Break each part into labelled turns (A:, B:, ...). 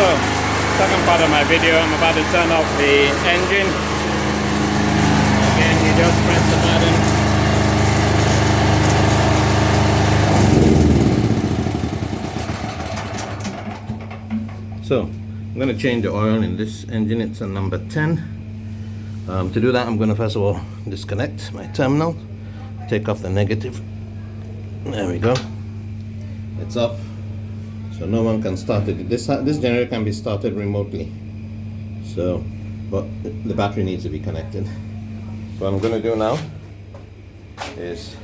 A: So, second part of my video, I'm about to turn off the engine. Again, you just press the button. So, I'm going to change the oil in this engine. It's a number 10. To do that, I'm going to first of all disconnect my terminal, take off the negative. There we go. It's off. So no one can start it. This generator can be started remotely. So, but the battery needs to be connected. What I'm going to do now is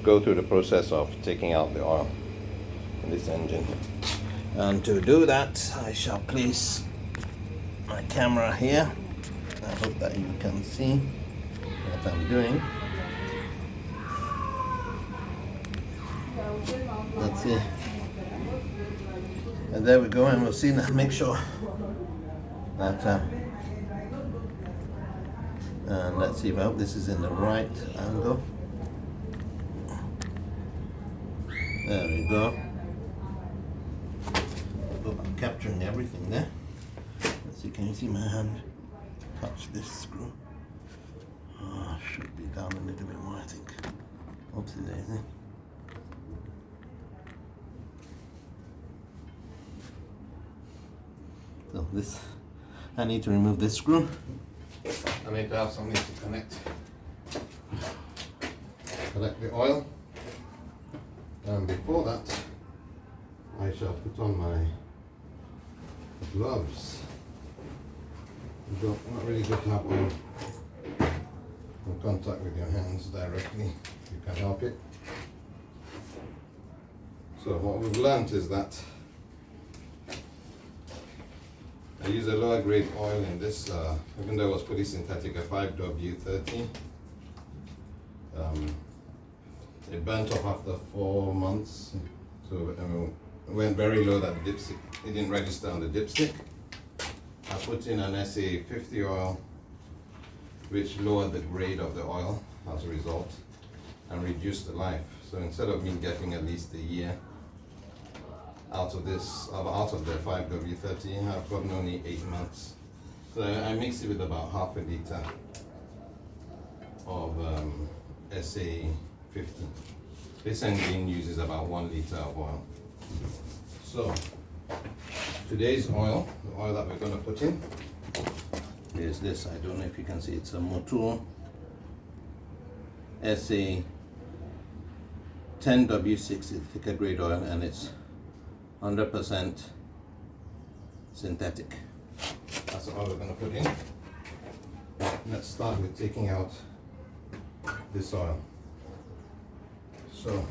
A: go through the process of taking out the oil in this engine. And to do that, I shall place my camera here. I hope that you can see what I'm doing. That's it. And there we go, and we'll see now. Make sure that and let's see if I hope this is in the right angle. There we go. Oh, I'm capturing everything there. Let's see, can you see my hand touch this screw? Oh, should be down a little bit more, I think. Oopsie daisy. So this, I need to remove this screw. I need to have something to connect the oil. And before that, I shall put on my gloves. It's not really good to have oil in contact with your hands directly. You can help it. So what we've learned is that I use a lower grade oil in this, even though it was fully synthetic, a 5W30. It burnt off after 4 months, so it went very low that the dipstick, it didn't register on the dipstick. I put in an SA50 oil, which lowered the grade of the oil as a result and reduced the life. So instead of me getting at least a year out of the 5W30, I've gotten only 8 months. So I mix it with about half a liter of SA50. This engine uses about 1 liter of oil. So today's oil, the oil that we're going to put in, is this. I don't know if you can see, it's a Motul SA 10W6, it's thicker grade oil, and it's 100% synthetic. That's all we're going to put in. Let's start with taking out this oil. So,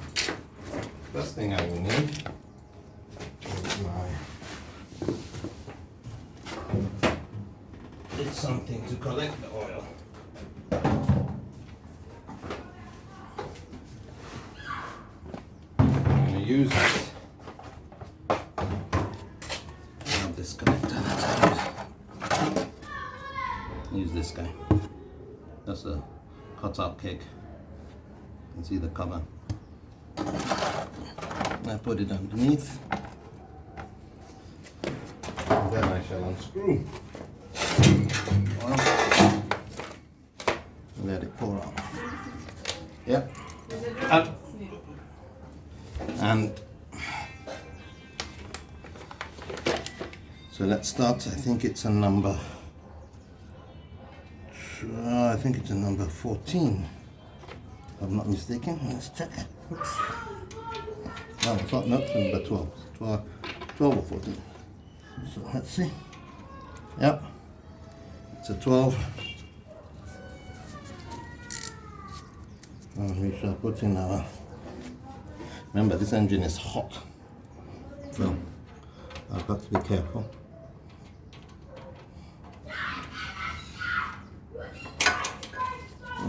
A: first thing I will need is something to collect the oil. I'm going to use it. This connector that I use this guy. That's a cutout cake. You can see the cover. I put it underneath. And then I shall unscrew. Well, let it pour out. Yep. And so let's start. I think it's a number 14, if I'm not mistaken. Let's check. Oops. No, it's not, it's number 12. 12 or 14. So let's see. Yep, it's a 12. And we shall put in our, remember this engine is hot, so I've got to be careful.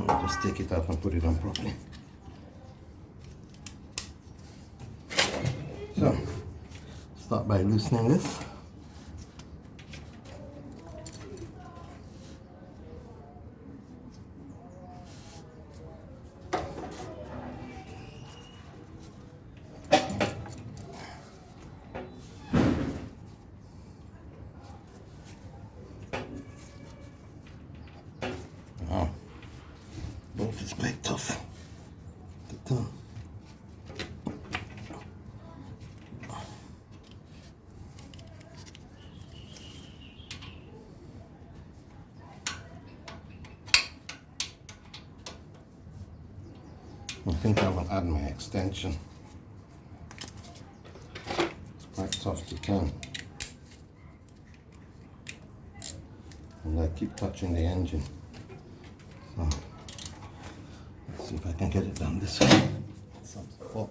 A: I'll just take it off and put it on properly. So, start by loosening this. It's quite tough to turn. I think I will add my extension. It's quite tough to turn. And I keep touching the engine. So, let's see if I can get it done this way. Some support.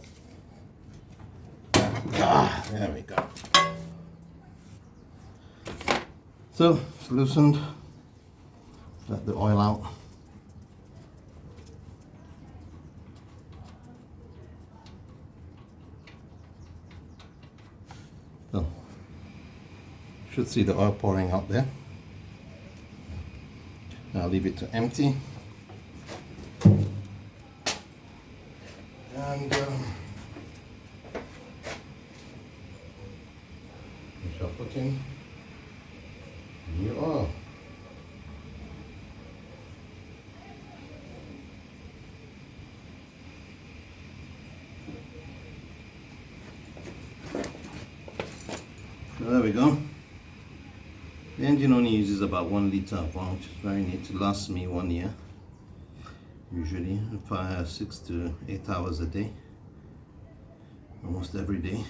A: Ah, there we go. So, it's loosened. Let the oil out. So, should see the oil pouring out there. I'll leave it to empty. And we shall put in new oil. So there we go. The engine only uses about 1 litre of oil, which is very neat. It lasts me 1 year, usually 6 to 8 hours a day, almost every day.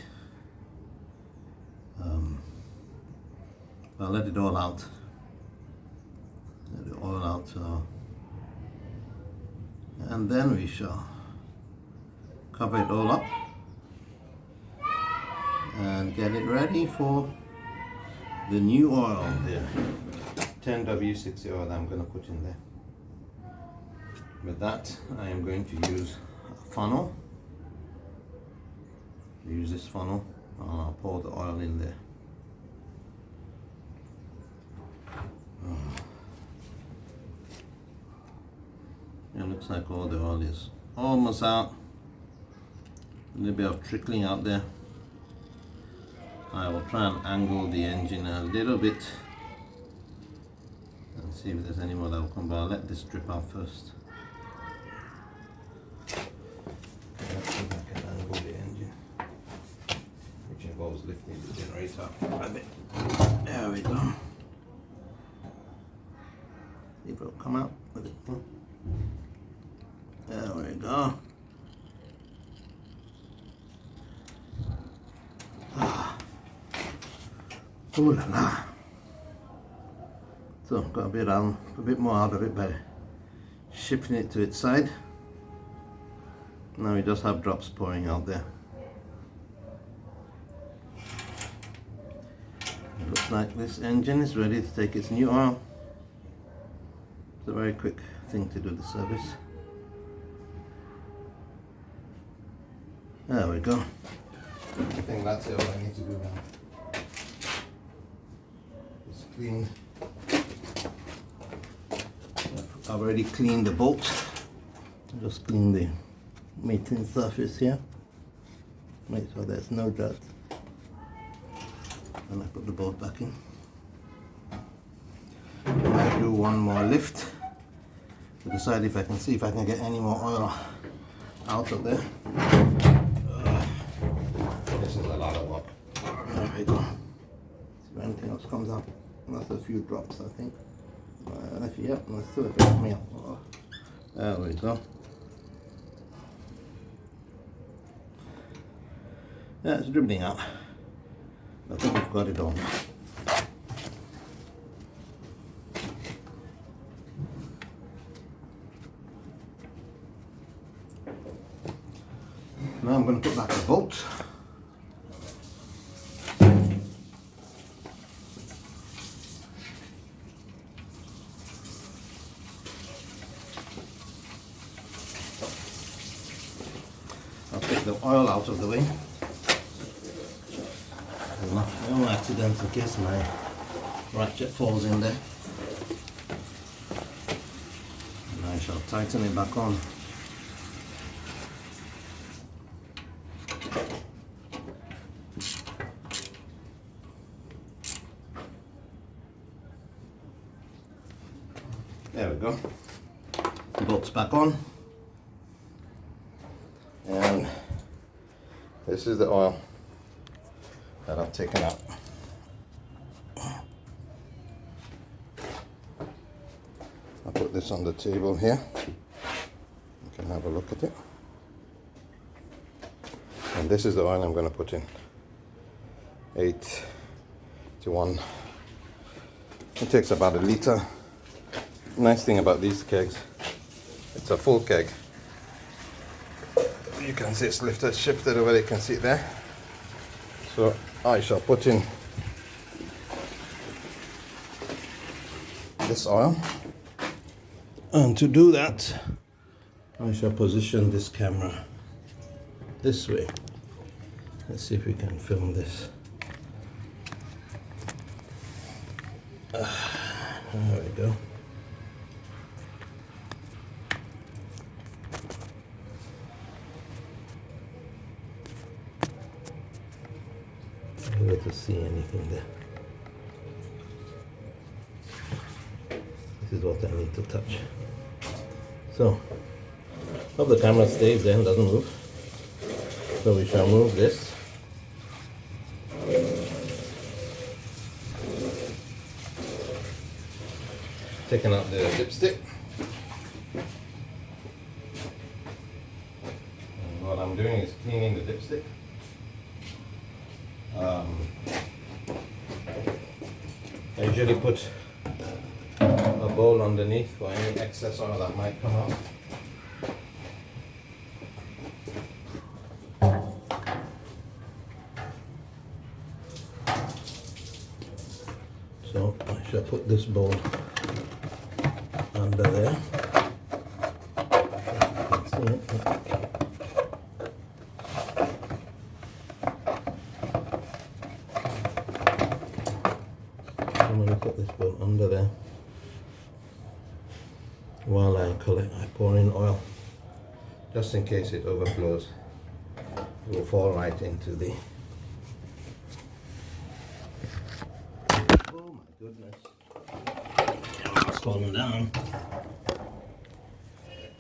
A: I'll let it all out. Let it all out, and then we shall cover it all up and get it ready for the new oil, the 10W60 oil that I'm going to put in there. With that, I am going to use a funnel. Use this funnel and I'll pour the oil in there. It looks like all the oil is almost out. A little bit of trickling out there. I will try and angle the engine a little bit and see if there's any more that will come, but I'll let this drip out first. Let's see if I can angle the engine, which involves lifting the generator up a bit. There we go. See if it'll come out with it. There we go. Ooh la la. So got a bit more out of it by shifting it to its side. Now we just have drops pouring out there. It looks like this engine is ready to take its new oil. It's a very quick thing to do the service. There we go. I think that's all I need to do now. Clean. I've already cleaned the bolt. Just clean the mating surface here. Make sure there's no dirt. And I put the bolt back in. I do one more lift to decide if I can see if I can get any more oil out of there. This is a lot of work. There we go. See if anything else comes out. That's a few drops, I think. Yep, let's see if it helps me out. Oh, there we go. Yeah, it's dribbling out. I think we've got it on. Now I'm going to put back the bolt. I'll take the oil out of the way. No accidents in case my ratchet falls in there. And I shall tighten it back on. There we go. The bolt's back on. This is the oil that I've taken out. I'll put this on the table here. You can have a look at it. And this is the oil I'm going to put in. 8 to 1. It takes about a liter. Nice thing about these kegs, it's a full keg. You can see it's lifted, shifted over, you can see it there. So I shall put in this oil. And to do that, I shall position this camera this way. Let's see if we can film this. There we go. I'm able to see anything there. This is what I need to touch. So, hope the camera stays there and doesn't move. So we shall move this. Taking out the dipstick. And what I'm doing is cleaning the dipstick. I usually put a bowl underneath for any excess oil that might come out. So I shall put this bowl under there. You can see it. I'm going to put this bowl under there while I pour in oil, just in case it overflows. It will fall right into the. Oh my goodness! It's falling down.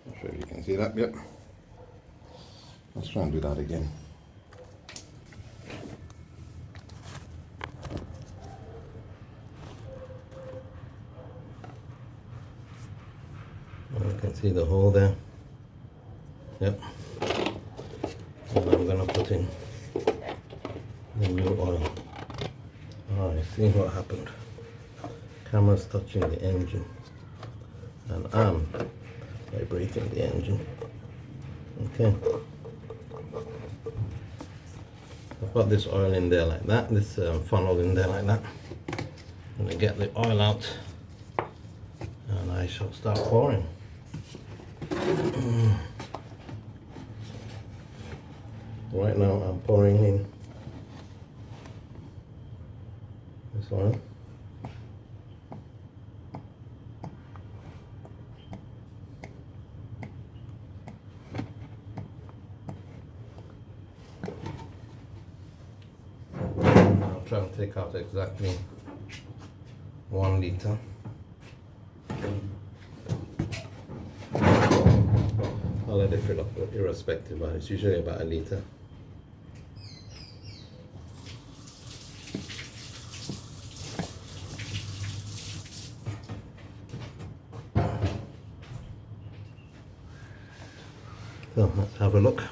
A: Not sure if you can see that. Yep. Let's try and do that again. You can see the hole there. Yep. And I'm gonna put in the new oil. Oh, I see what happened. Camera's touching the engine, and I'm vibrating the engine. Okay. I've got this oil in there like that. This funnel in there like that. I'm gonna get the oil out, and I shall start pouring. Right now I'm pouring in this oil. I'll try and take out exactly 1 liter. I'll let it fill up irrespective, but it's usually about 1 liter. So let's have a look.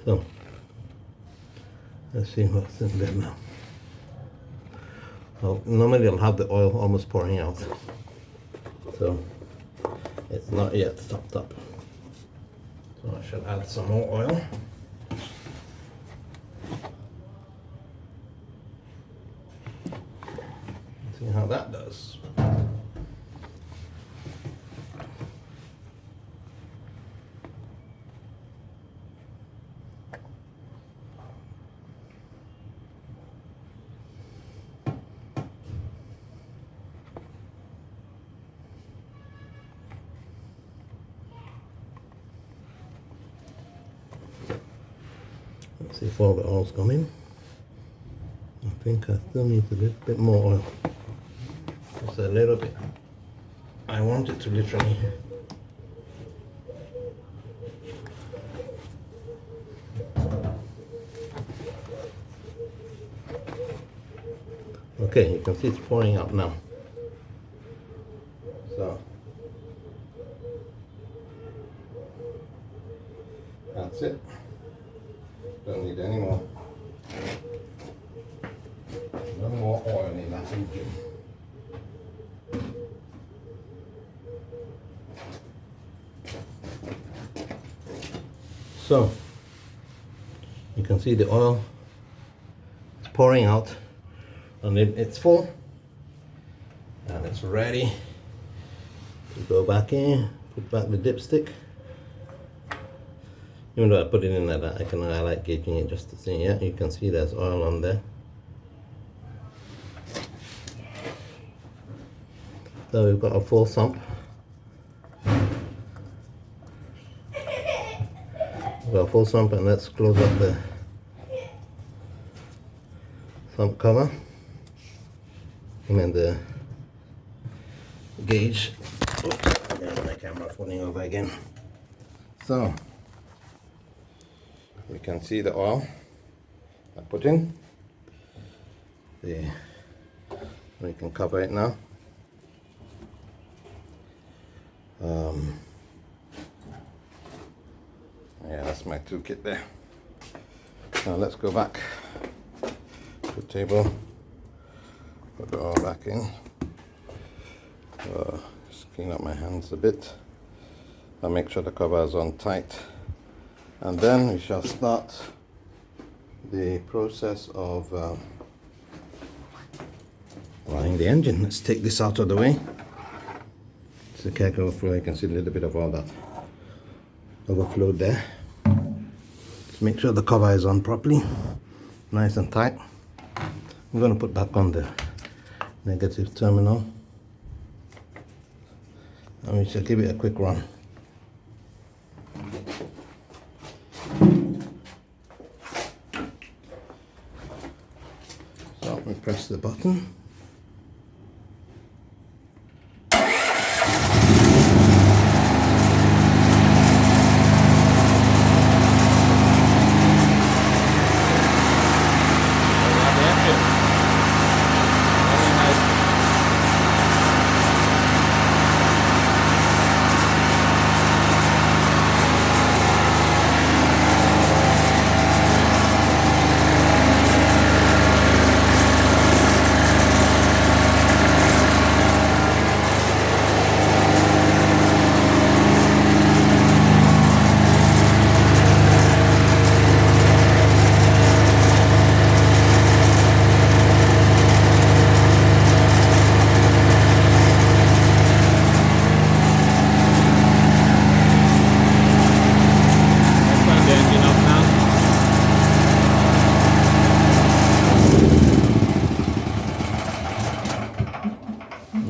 A: So let's see what's in there now. Well, normally I'll have the oil almost pouring out, so it's not yet topped up. So I should add some more oil. See how that does. before the oil's gone in. I think I still need a little bit more oil. Just a little bit. I want it to literally okay, you can see it's pouring out now. So that's it. Don't need any more. No more oil in that engine. So you can see the oil is pouring out, and it's full, and it's ready to go back in. Put back the dipstick. Even though I put it in like that, I like gauging it just to see. Yeah, you can see there's oil on there. So we've got a full sump. We've got a full sump, and let's close up the sump cover. And then the gauge. Oops, there's my camera falling over again. So you can see the oil I put in. We can cover it now. Yeah, that's my toolkit there. Now let's go back to the table, put it all back in. Just clean up my hands a bit and make sure the cover is on tight, and then we shall start the process of running the engine. Let's take this out of the way. It's a keg overflow. You can see a little bit of all that overflowed there. Just make sure the cover is on properly, nice and tight. I'm going to put back on the negative terminal, and we shall give it a quick run. So we press the button.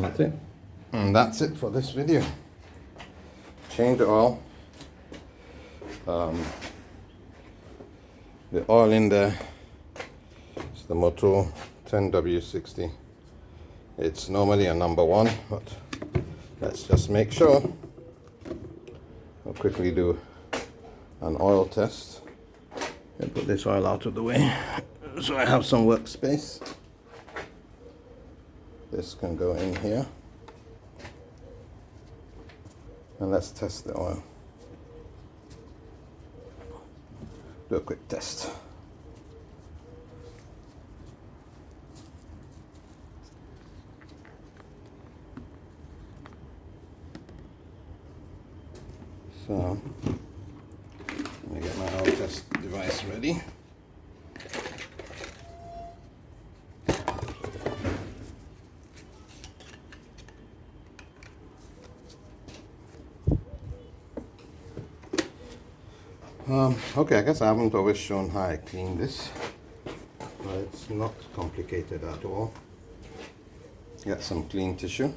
A: That's it. And that's it for this video. Change the oil. The oil in there is the Motul 10W60. It's normally a number 1, but let's just make sure. I'll quickly do an oil test and put this oil out of the way so I have some workspace. This can go in here, and let's test the oil. Do a quick test. So let me get my oil test device ready. Okay, I guess I haven't always shown how I clean this, but it's not complicated at all. Get some clean tissue.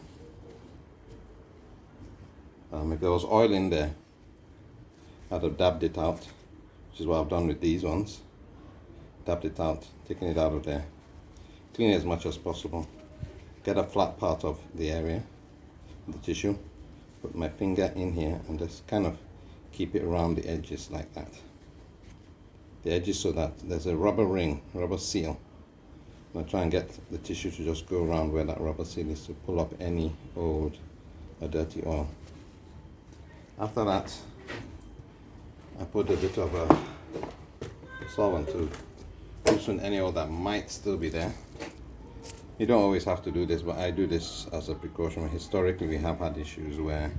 A: If there was oil in there, I'd have dabbed it out, which is what I've done with these ones. tapped it out, taking it out of there, clean it as much as possible, get a flat part of the area, the tissue, put my finger in here and just kind of keep it around the edges like that. The edges, so that there's a rubber ring, rubber seal. I'm going to try and get the tissue to just go around where that rubber seal is to pull up any old or dirty oil. After that, I put a bit of a solvent to loosen any oil that might still be there. You don't always have to do this, but I do this as a precaution. Historically, we have had issues where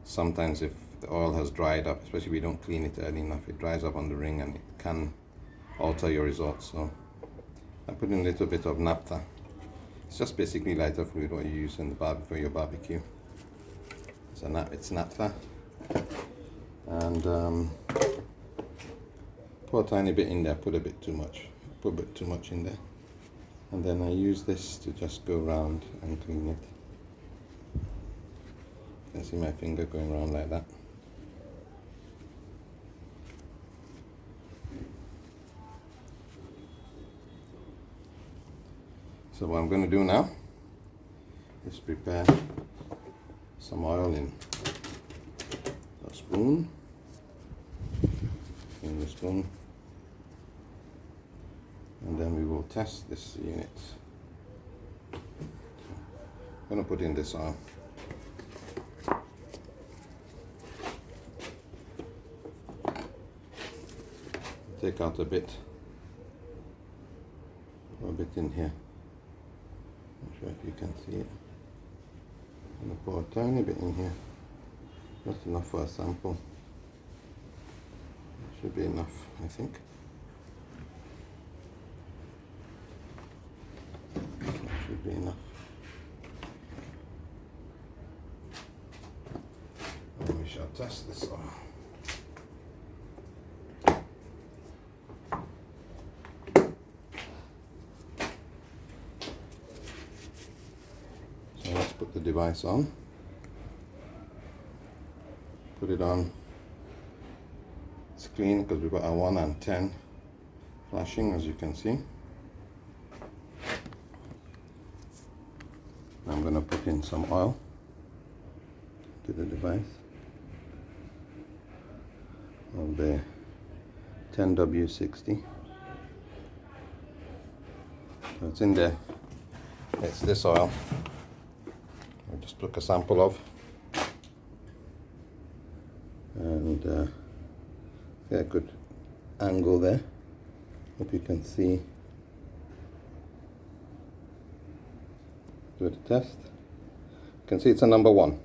A: sometimes if the oil has dried up, especially if we don't clean it early enough, it dries up on the ring and it can alter your results. So I put in a little bit of naphtha. It's just basically lighter fluid what you use in the for your barbecue. It's naphtha. And pour a tiny bit in there, put a bit too much in there. And then I use this to just go around and clean it. You can see my finger going around like that. So what I'm going to do now is prepare some oil in a spoon. In the spoon. And then we will test this unit. I'm going to put in this oil. Take out a bit in here. Not sure if you can see it. I'm going to pour a tiny bit in here. Just enough for a sample. Should be enough, I think. Should be enough. And we shall test this oil. So let's put the device on. Put it on. It's clean because we've got a 1 and 10 flashing, as you can see. I'm going to put in some oil to the device of the 10W60. So it's in there. It's this oil. I'll just took a sample of, and get a good angle there. Hope you can see. Do the test. You can see it's a number 1.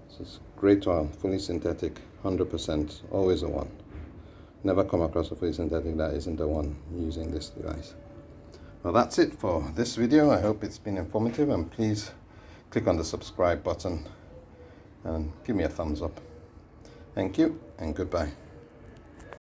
A: This is great oil, fully synthetic, 100%, always a 1. Never come across a fully synthetic that isn't a 1 using this device. Well, that's it for this video. I hope it's been informative, and please click on the subscribe button and give me a thumbs up. Thank you and goodbye.